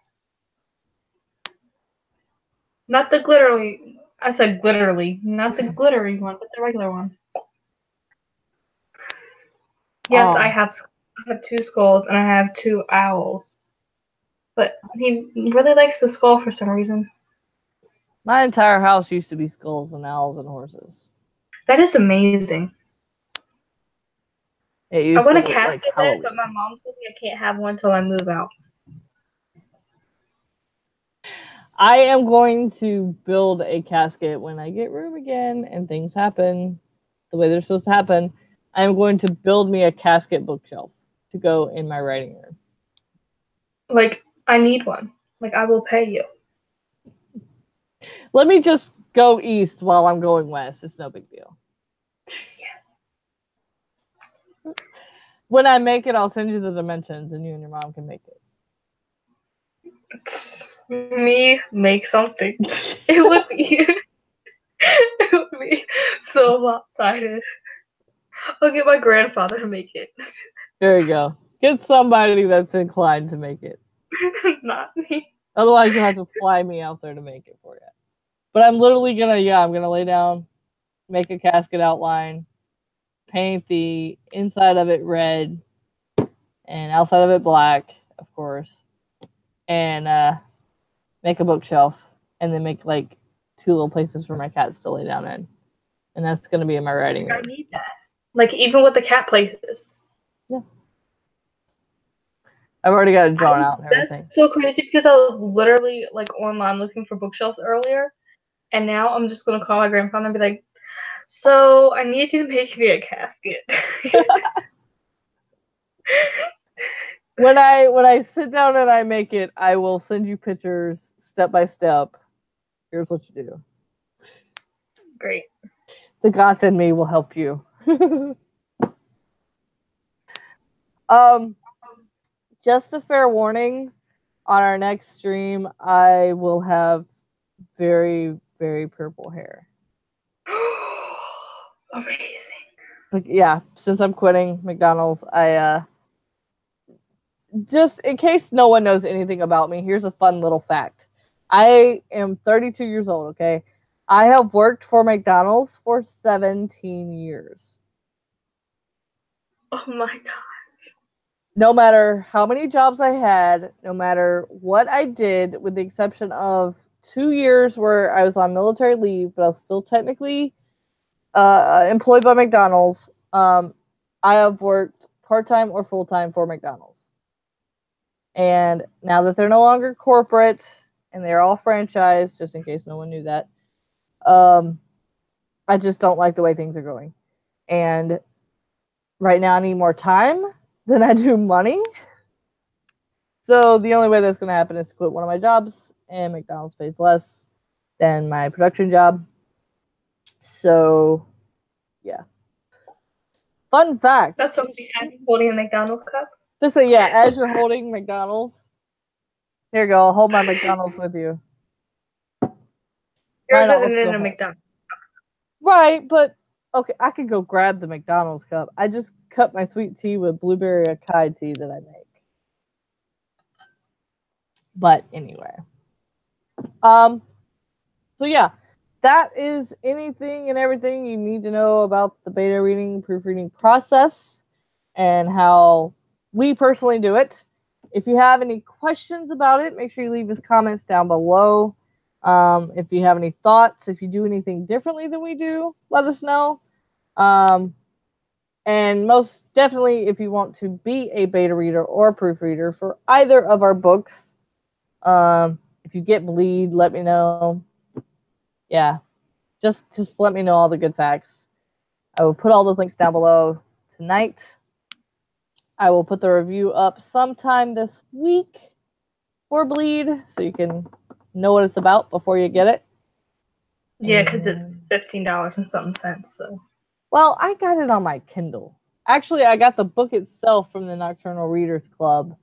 S1: Not the glittery. I said glittery. Not the glittery one, but the regular one. Yes, I have 2 skulls and I have 2 owls. But he really likes the skull for some reason.
S2: My entire house used to be skulls and owls and horses.
S1: That is amazing. I want a casket bed, but my mom told me I can't have one until I move out.
S2: I am going to build a casket when I get room again and things happen the way they're supposed to happen. I am going to build me a casket bookshelf to go in my writing room.
S1: Like, I need one. Like, I will pay you.
S2: Let me just go east while I'm going west. It's no big deal. Yeah. When I make it, I'll send you the dimensions and you and your mom can make it.
S1: Me make something. It would be so lopsided. I'll get my grandfather to make it.
S2: There you go. Get somebody that's inclined to make it.
S1: Not me.
S2: Otherwise, you'll have to fly me out there to make it for you. But I'm literally I'm gonna lay down, make a casket outline, paint the inside of it red, and outside of it black, of course, and make a bookshelf, and then make like 2 little places for my cats to lay down in, and that's gonna be in my writing room.
S1: I need that. Like, even with the cat places.
S2: Yeah. I've already got it drawn out and everything.
S1: That's so crazy because I was literally like online looking for bookshelves earlier, and now I'm just gonna call my grandfather and be like, "So I need you to make me a casket."
S2: When I sit down and I make it, I will send you pictures step by step. Here's what you do.
S1: Great.
S2: The gods in me will help you. Just a fair warning, on our next stream, I will have very very purple hair.
S1: Amazing.
S2: But yeah, since I'm quitting McDonald's, I just in case no one knows anything about me, here's a fun little fact. I am 32 years old, okay? I have worked for McDonald's for 17 years.
S1: Oh my god.
S2: No matter how many jobs I had, no matter what I did, with the exception of 2 years where I was on military leave, but I was still technically employed by McDonald's, I have worked part-time or full-time for McDonald's. And now that they're no longer corporate and they're all franchised, just in case no one knew that, I just don't like the way things are going. And right now I need more time than I do money. So the only way that's going to happen is to quit one of my jobs, and McDonald's pays less than my production job. So, yeah. Fun fact.
S1: That's so funny. I'm holding a McDonald's cup.
S2: Just say, yeah, as you're holding McDonald's, here you go. I'll hold my McDonald's with you.
S1: Yours isn't in a McDonald's.
S2: Right, but okay, I could go grab the McDonald's cup. I just cut my sweet tea with blueberry acai tea that I make. But anyway. So yeah, that is anything and everything you need to know about the beta reading, proofreading process and how we personally do it. If you have any questions about it, make sure you leave us comments down below. If you have any thoughts, if you do anything differently than we do, let us know. And most definitely, if you want to be a beta reader or proofreader for either of our books, if you get bleed, let me know. Yeah, just let me know all the good facts. I will put all those links down below tonight. I will put the review up sometime this week for Bleed, so you can know what it's about before you get it.
S1: Yeah, because it's $15 and something cents. So,
S2: well, I got it on my Kindle. Actually, I got the book itself from the Nocturnal Readers Club.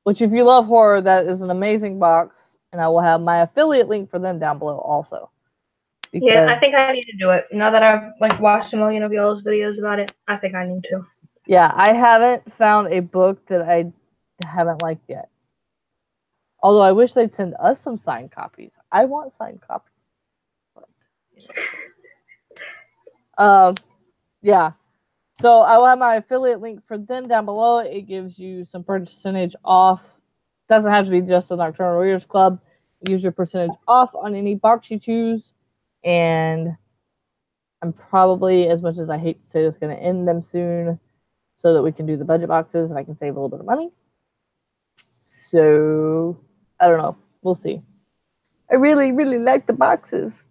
S2: Which, if you love horror, that is an amazing box, and I will have my affiliate link for them down below also.
S1: Because, yeah, I think I need to do it. Now that I've watched a million of y'all's videos about it, I think I need to.
S2: Yeah, I haven't found a book that I haven't liked yet. Although I wish they'd send us some signed copies. I want signed copies. Yeah. So I will have my affiliate link for them down below. It gives you some percentage off. Doesn't have to be just the Nocturnal Readers Club. It gives you a percentage off on any box you choose. And I'm probably, as much as I hate to say this, going to end them soon so that we can do the budget boxes and I can save a little bit of money. So, I don't know. We'll see. I really, really like the boxes,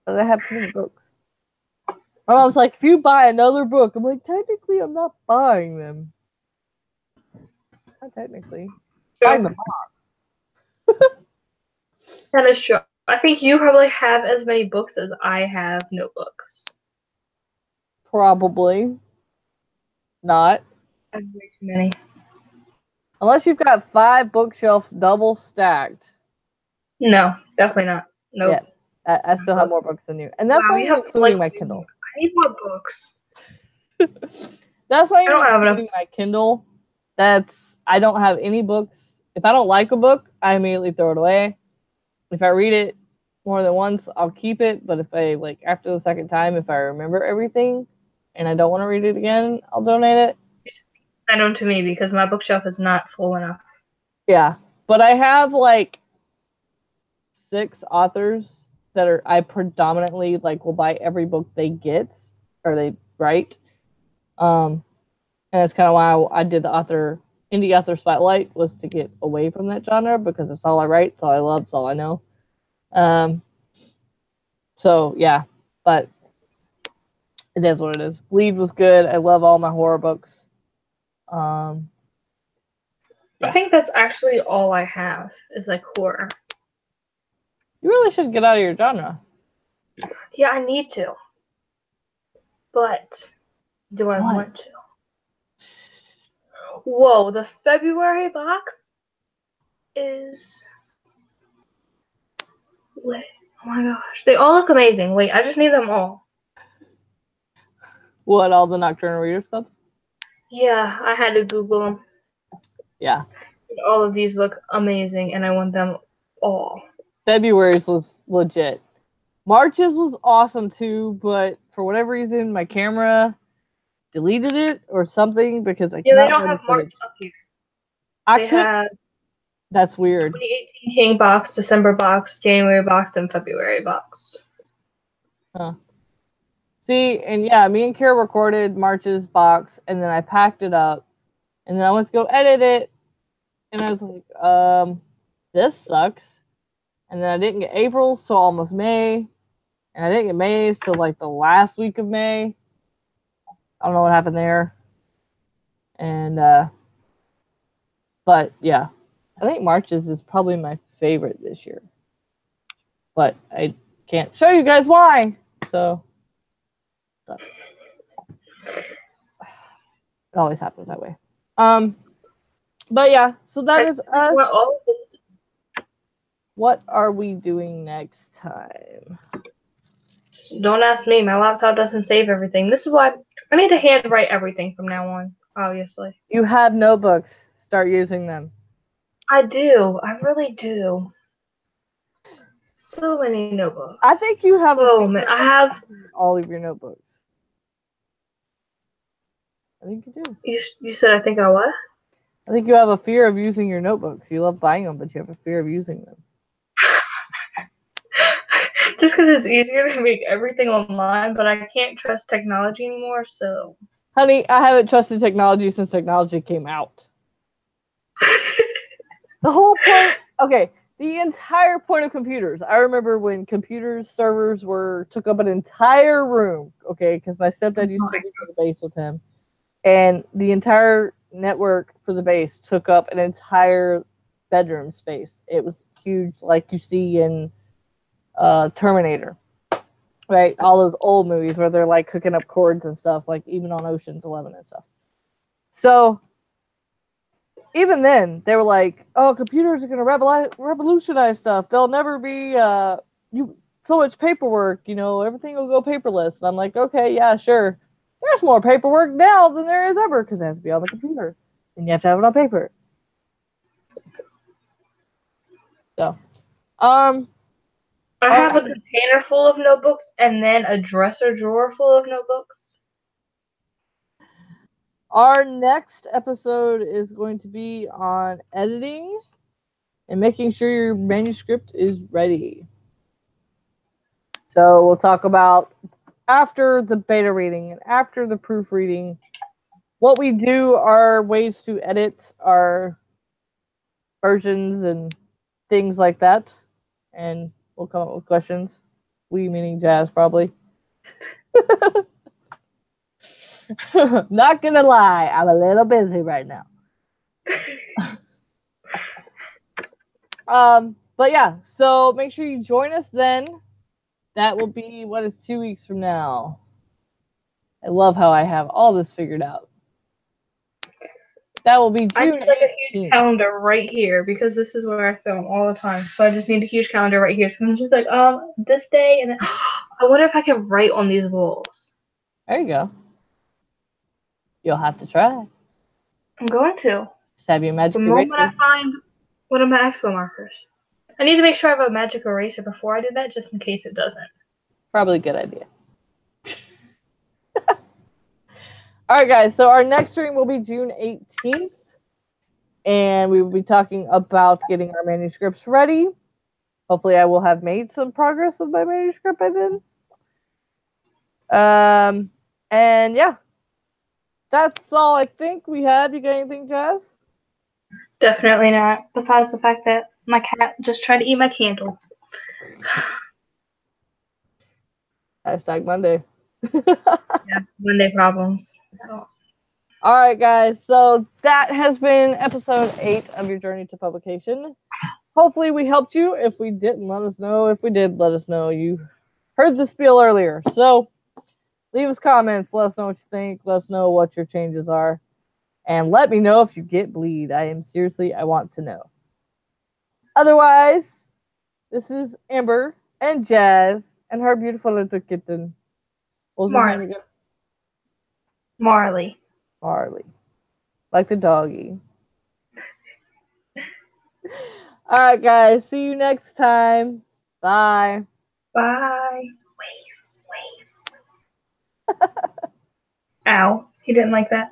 S2: but I have too many books. My mom's like, if you buy another book, I'm like, technically, I'm not buying them. Not technically.
S1: Sure.
S2: Buying the box.
S1: That is true. I think you probably have as many books as I have notebooks.
S2: Probably. Not.
S1: I have way too many.
S2: Unless you've got 5 bookshelves double stacked.
S1: No, definitely not. Nope.
S2: Yeah, I still have more books than you. And that's not even including my Kindle.
S1: I need more books.
S2: That's not even including my Kindle. I don't have any books. If I don't like a book, I immediately throw it away. If I read it more than once, I'll keep it. But if I, after the second time, if I remember everything and I don't want to read it again, I'll donate it.
S1: Send them to me because my bookshelf is not full enough.
S2: Yeah. But I have, 6 authors that I predominantly, will buy every book they get or they write. And that's kind of why I did the indie author spotlight, was to get away from that genre because it's all I write, it's all I love, it's all I know. So yeah, but it is what it is. Bleed was good. I love all my horror books. Yeah.
S1: I think that's actually all I have is horror.
S2: You really should get out of your genre.
S1: Yeah, I need to. But do I want to? Whoa, the February box is Lit. Oh my gosh. They all look amazing. Wait, I just need them all.
S2: What, all the Nocturnal Reader stuff?
S1: Yeah, I had to Google them.
S2: Yeah.
S1: All of these look amazing, and I want them all.
S2: February's was legit. March's was awesome too, but for whatever reason, my camera deleted it or something because I
S1: Yeah, they
S2: cannot
S1: don't
S2: find
S1: have
S2: the
S1: March
S2: footage.
S1: up here.
S2: I
S1: They
S2: could.
S1: have
S2: That's weird.
S1: 2018 King box, December box, January box, and February box.
S2: Huh. See, and yeah, me and Kara recorded March's box, and then I packed it up, and then I went to go edit it, and I was like, this sucks. And then I didn't get April's till almost May, and I didn't get May's till like the last week of May. I don't know what happened there. And but yeah, I think March's is probably my favorite this year. But I can't show you guys why. So sucks. It always happens that way. But yeah, so that is us. What are we doing next time?
S1: Don't ask me. My laptop doesn't save everything. This is why I need to handwrite everything from now on, obviously.
S2: You have notebooks. Start using them.
S1: I do. I really do. So many notebooks.
S2: I think you have
S1: I have
S2: all of your notebooks. I think you do.
S1: You said I think I what?
S2: I think you have a fear of using your notebooks. You love buying them, but you have a fear of using them.
S1: Just because it's easier to make everything online, but I can't trust technology anymore, so.
S2: Honey, I haven't trusted technology since technology came out. The whole point, okay, the entire point of computers. I remember when computers servers took up an entire room, okay, because my stepdad used to take me to the base with him, and the entire network for the base took up an entire bedroom space. It was huge, like you see in Terminator, right? All those old movies where they're like cooking up cords and stuff, like even on Ocean's 11 and stuff. So even then, they were like, "Oh, computers are going to revolutionize stuff. There'll never be so much paperwork. You know, everything will go paperless." And I'm like, "Okay, yeah, sure. There's more paperwork now than there is ever because it has to be on the computer, and you have to have it on paper." So,
S1: I have a container full of notebooks and then a dresser drawer full of notebooks.
S2: Our next episode is going to be on editing and making sure your manuscript is ready. So we'll talk about after the beta reading and after the proofreading, what we do are ways to edit our versions and things like that. And we'll come up with questions. We meaning Jazz, probably. Not gonna lie, I'm a little busy right now. But yeah, so make sure you join us then. That will be 2 weeks from now. I love how I have all this figured out. That will be June 18th. I need like a huge
S1: calendar right here because this is where I film all the time. So I just need a huge calendar right here. So I'm just like, this day, and then I wonder if I can write on these walls.
S2: There you go. You'll have to try.
S1: I'm going to.
S2: Just have your magic eraser.
S1: The moment I find one of my expo markers. I need to make sure I have a magic eraser before I do that, just in case it doesn't.
S2: Probably a good idea. All right, guys. So our next stream will be June 18th. And we will be talking about getting our manuscripts ready. Hopefully I will have made some progress with my manuscript by then. And yeah. That's all I think we have. You got anything, Jazz?
S1: Definitely not. Besides the fact that my cat just tried to eat my candle.
S2: Hashtag Monday.
S1: Yeah, Monday problems.
S2: All right, guys. So that has been episode 8 of your journey to publication. Hopefully we helped you. If we didn't, let us know. If we did, let us know. You heard the spiel earlier. So leave us comments. Let us know what you think. Let us know what your changes are. And let me know if you get bleed. I want to know. Otherwise, This is Amber and Jazz and her beautiful little kitten. What was his name again?
S1: Marley.
S2: Marley. Like the doggy. Alright, guys. See you next time. Bye.
S1: Bye. Wave. Ow. He didn't like that.